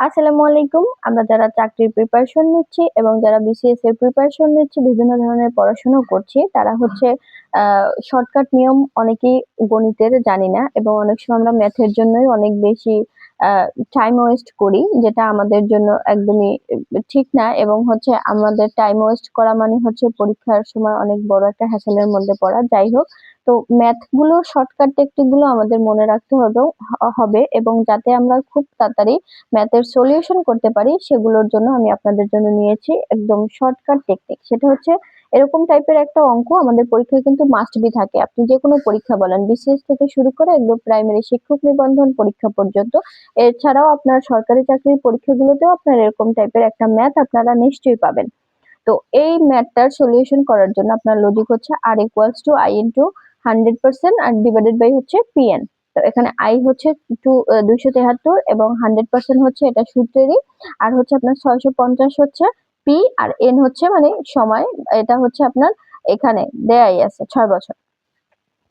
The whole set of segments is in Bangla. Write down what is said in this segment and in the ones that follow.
আসসালামু আলাইকুম। আমরা যারা চাকরির প্রিপারেশন নিচ্ছি এবং যারা বিসিএস এর প্রিপারেশন নিচ্ছি, বিভিন্ন ধরনের পড়াশোনা করছি, তারা হচ্ছে শর্টকাট নিয়ম অনেকেই গণিতের জানি না এবং অনেক সময় আমরা ম্যাথের জন্যই অনেক বেশি আ টাইম ওয়েস্ট করি, যেটা আমাদের জন্য একদমই ঠিক না এবং হচ্ছে আমাদের টাইম ওয়েস্ট করা মানে হচ্ছে পরীক্ষার সময় অনেক বড় একটা হ্যাসেলের মধ্যে পড়া। যাই হোক, তো ম্যাথ গুলো শর্টকাট টেকনিক গুলো আমাদের মনে রাখতে হবে এবং যাতে আমরা খুব তাড়াতাড়ি ম্যাথের সলিউশন করতে পারি, সেগুলোর জন্য আমি আপনাদের জন্য নিয়েছি একদম শর্টকাট টেকনিক। সেটা হচ্ছে এরকম টাইপের একটা অঙ্ক আমাদের পরীক্ষায় কিন্তু মাস্ট বি থাকে। আপনি যেকোনো পরীক্ষা বলেন, বিসিএস থেকে শুরু করে একদম প্রাইমারি শিক্ষক নিবন্ধন পরীক্ষা পর্যন্ত। এছাড়াও আপনার সরকারি চাকরির পরীক্ষাগুলোতেও আপনার এরকম টাইপের একটা ম্যাথ আপনারা নিশ্চয়ই পাবেন। তো এই ম্যাথটার সলিউশন করার জন্য আপনার লজিক হচ্ছে R equals to I into 100% R divided by হচ্ছে পিএন। তো এখানে আই হচ্ছে 273 এবং 100% হচ্ছে এটা সূত্রেরই। আর হচ্ছে আপনার 650 হচ্ছে পি, আর এন হচ্ছে মানে সময়। এটা হচ্ছে আপনার এখানে দেয়াই আছে 6 বছর।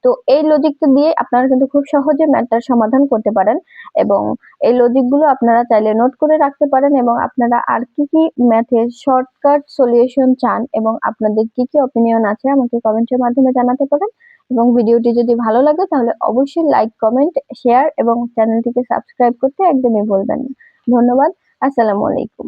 তো এই লজিকটা দিয়ে আপনারা কিন্তু খুব সহজে ম্যাথটার সমাধান করতে পারেন এবং এই লজিকগুলো আপনারা চাইলে নোট করে রাখতে পারেন এবং আপনারা আর কি কি ম্যাথের শর্টকাট সলিউশন চান এবং আপনাদের কি কি অপিনিয়ন আছে আমাকে কমেন্টের মাধ্যমে জানাতে পারেন। এবং ভিডিওটি যদি ভালো লাগে তাহলে অবশ্যই লাইক, কমেন্ট, শেয়ার এবং চ্যানেলটিকে সাবস্ক্রাইব করতে একদমই ভুলবেন না। ধন্যবাদ। আসসালামু আলাইকুম।